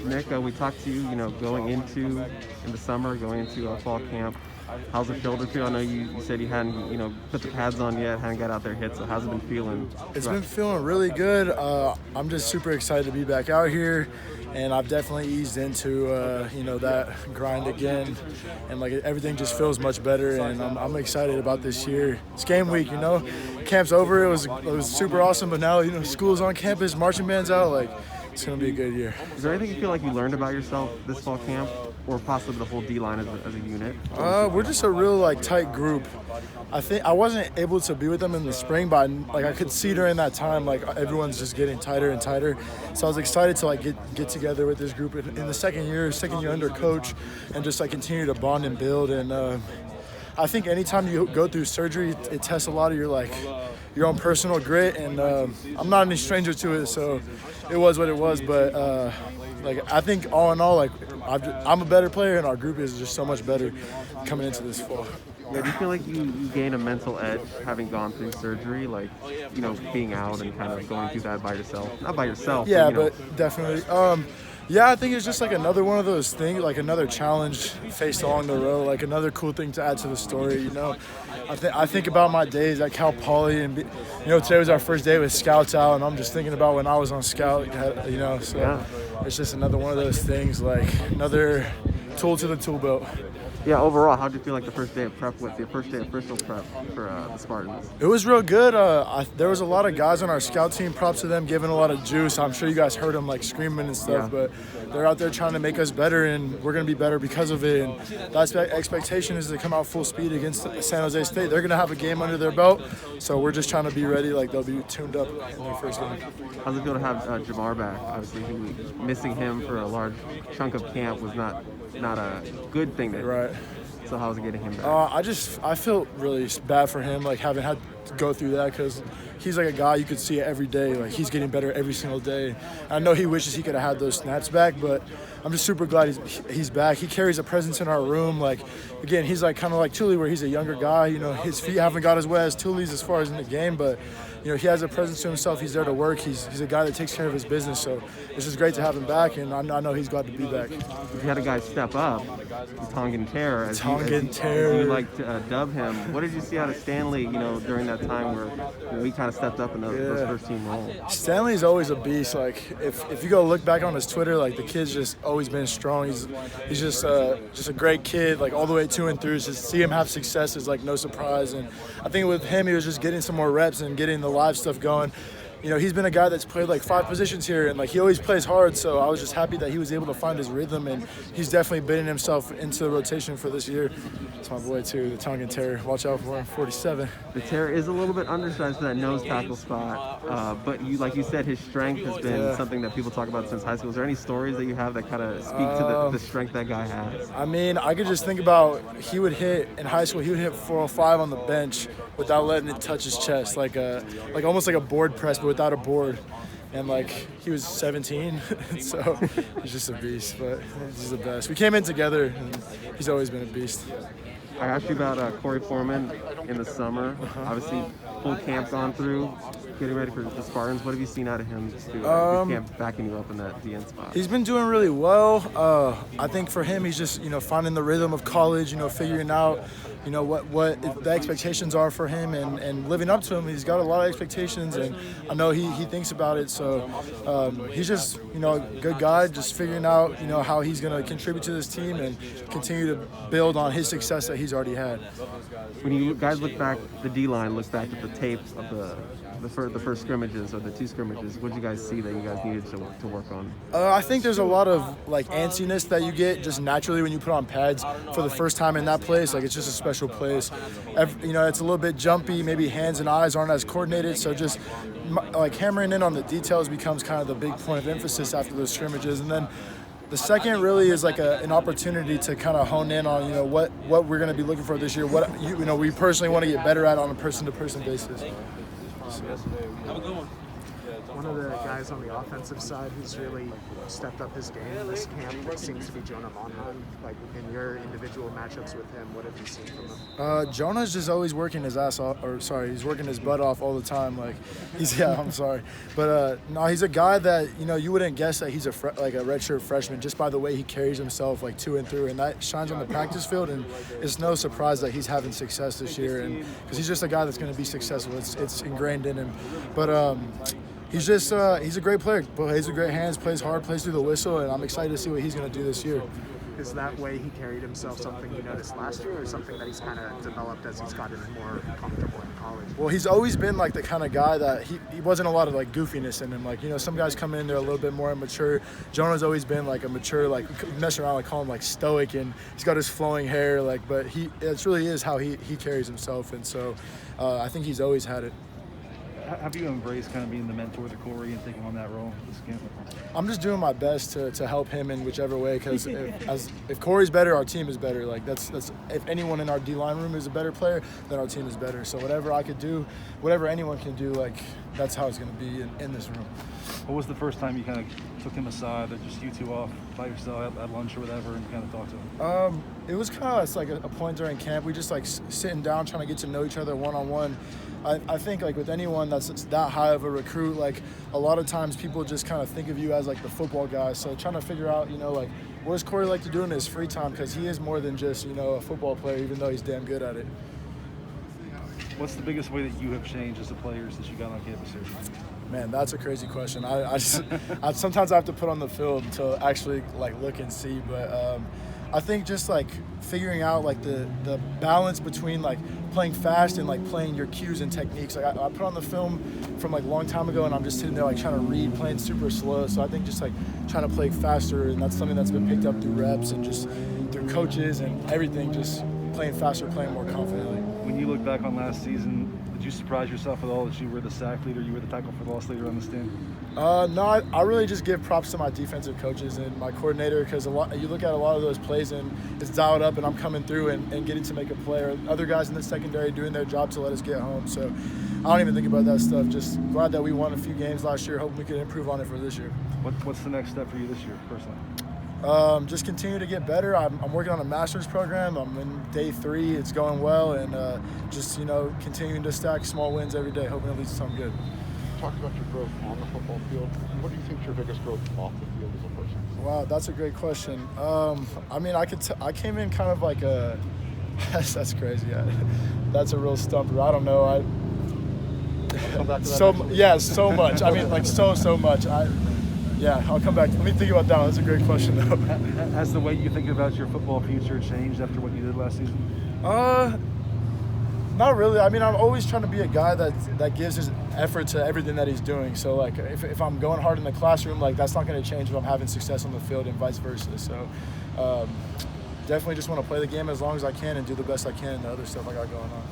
Nick, we talked to you, going into in the summer, going into fall camp. How's the shoulder feel? I know you said you hadn't, put the pads on yet, hadn't got out there hit. So how's it been feeling? It's been feeling really good. I'm just super excited to be back out here, and I've definitely eased into, that grind again, and like everything just feels much better. And I'm excited about this year. It's game week, Camp's over. It was super awesome, but now school's on campus, marching band's out. Like it's gonna be a good year. Is there anything you feel like you learned about yourself this fall camp, or possibly the whole D line as a unit? We're just a real tight group. I think I wasn't able to be with them in the spring, but I could see during that time everyone's just getting tighter and tighter. So I was excited to get together with this group in the second year under coach, and just continue to bond and build. And I think anytime you go through surgery, it tests a lot of your own personal grit, and I'm not any stranger to it, so it was what it was. But I think all in all, I'm a better player, and our group is just so much better coming into this fall. Yeah, do you feel like you gain a mental edge having gone through surgery, being out and kind of going through that by yourself? Not by yourself. Yeah, but definitely. Yeah, I think it's just another one of those things, another challenge faced along the road, another cool thing to add to the story. I think about my days at Cal Poly, and today was our first day with scouts out, and I'm just thinking about when I was on scout. So yeah. It's just another one of those things, another tool to the tool belt. Yeah, overall, how did you feel like the first day of prep was, the first day of official prep for the Spartans? It was real good. There was a lot of guys on our scout team, props to them, giving a lot of juice. I'm sure you guys heard them screaming and stuff, but they're out there trying to make us better, and we're going to be better because of it. And the expectation is to come out full speed against San Jose State. They're going to have a game under their belt, so we're just trying to be ready they'll be tuned up in their first game. How's it feel to have Jamar back? Obviously, missing him for a large chunk of camp was not a good thing. Right. So how's it getting him back? I feel really bad for him, having had to go through that, because he's a guy you could see it every day. He's getting better every single day. I know he wishes he could have had those snaps back, but I'm just super glad he's back. He carries a presence in our room. Again, he's kind of like Thule, where he's a younger guy. His feet haven't got as wet as Thule's as far as in the game, but he has a presence to himself. He's there to work. He's a guy that takes care of his business. So it's just great to have him back, and I know he's glad to be back. You had a guy step up, Tongan Terror, as you like to dub him. What did you see out of Stanley, during that time where we kind of stepped up in those first team roles? Stanley's always a beast. If you go look back on his Twitter, the kid's just always been strong. He's just a great kid, all the way to and through. Just see him have success is no surprise. And I think with him, he was just getting some more reps and getting the live stuff going. He's been a guy that's played 5 positions here, and he always plays hard, so I was just happy that he was able to find his rhythm, and he's definitely bidding himself into the rotation for this year. It's my boy too, the Tongan Terror. Watch out for him, 47. The Terror is a little bit undersized for that nose tackle spot, but like you said, his strength has been something that people talk about since high school. Is there any stories that you have that kind of speak to the strength that guy has? I could just think about in high school, he would hit 405 on the bench without letting it touch his chest, almost like a board press, but without a board. And he was 17, so he's just a beast, but he's the best. We came in together, and he's always been a beast. I asked you about Korey Foreman in the summer. Obviously, full camp gone through, getting ready for the Spartans. What have you seen out of him to camp backing you up in that DN spot? He's been doing really well. I think for him, he's just finding the rhythm of college. Figuring out what the expectations are for him, and living up to him. He's got a lot of expectations, and I know he thinks about it. So he's just a good guy, just figuring out how he's going to contribute to this team and continue to build on his success that he's already had. When you guys look back, the D-line looks back at the tape of the first scrimmages or the 2 scrimmages. What did you guys see that you guys needed to work on? I think there's a lot of antsiness that you get just naturally when you put on pads for the first time in that place. It's just a special place. It's a little bit jumpy. Maybe hands and eyes aren't as coordinated. So just hammering in on the details becomes kind of the big point of emphasis after those scrimmages. And then the second really is an opportunity to kind of hone in on what we're going to be looking for this year. What we personally want to get better at on a person-to-person basis. Have a good one. One of the guys on the offensive side who's really stepped up his game this camp seems to be Jonah Monaghan. Like, in your individual matchups with him, what have you seen from him? Jonah's just always working his ass off, he's working his butt off all the time. Like, I'm sorry. But no, he's a guy that, you wouldn't guess that he's a redshirt freshman just by the way he carries himself, like, to and through. And that shines on the practice field, and it's no surprise that he's having success this year. And because he's just a guy that's going to be successful. It's ingrained in him. But he's a great player. Plays with great hands, plays hard, plays through the whistle, and I'm excited to see what he's going to do this year. Is that way he carried himself something you noticed last year, or something that he's kind of developed as he's gotten more comfortable in college? Well, he's always been like the kind of guy that he wasn't a lot of like goofiness in him. Like, some guys come in, they're a little bit more immature. Jonah's always been like a mature, like, mess around, like, call him like stoic, and he's got his flowing hair, like, but it really is how he carries himself, and so I think he's always had it. Have you embraced kind of being the mentor to Korey and taking on that role this camp? I'm just doing my best to help him in whichever way, because if Korey's better, our team is better. Like, that's if anyone in our D-line room is a better player, then our team is better. So whatever I could do, whatever anyone can do, like, that's how it's going to be in this room. What was the first time you kind of took him aside, or just you two off by yourself at lunch or whatever, and kind of talked to him? It was kind of like a point during camp. We just like sitting down, trying to get to know each other one-on-one. I think, like, with anyone that's that high of a recruit, like, a lot of times people just kind of think of you as like the football guy. So trying to figure out, like, what does Korey like to do in his free time, because he is more than just, a football player, even though he's damn good at it. What's the biggest way that you have changed as a player since you got on campus here? Man, that's a crazy question. I sometimes I have to put on the field to actually, like, look and see, but I think just, like, figuring out, like, the balance between, like, playing fast and, like, playing your cues and techniques. Like, I put on the film from, like, a long time ago, and I'm just sitting there, like, trying to read, playing super slow. So I think just, like, trying to play faster, and that's something that's been picked up through reps and just through coaches and everything, just playing faster, playing more confidently. When you look back on last season, did you surprise yourself at all that you were the sack leader, you were the tackle for loss leader on the stand? No, I really just give props to my defensive coaches and my coordinator, because you look at a lot of those plays and it's dialed up, and I'm coming through and getting to make a play, or other guys in the secondary doing their job to let us get home. So I don't even think about that stuff. Just glad that we won a few games last year, hoping we could improve on it for this year. What's the next step for you this year, personally? Just continue to get better. I'm working on a master's program. I'm in day 3. It's going well, and just continuing to stack small wins every day, hoping it leads to something good. You talked about your growth on the football field. What do you think is your biggest growth off the field as a person? Wow, that's a great question. I mean, I came in kind of like a that's crazy. Yeah. That's a real stumper. I don't know. Come back to that so much. I mean, like, so much. Yeah, I'll come back. Let me think about that one. That's a great question, though. Has the way you think about your football future changed after what you did last season? Not really. I mean, I'm always trying to be a guy that gives his effort to everything that he's doing. So, like, if I'm going hard in the classroom, like, that's not going to change if I'm having success on the field, and vice versa. So, definitely just want to play the game as long as I can and do the best I can in the other stuff I got going on.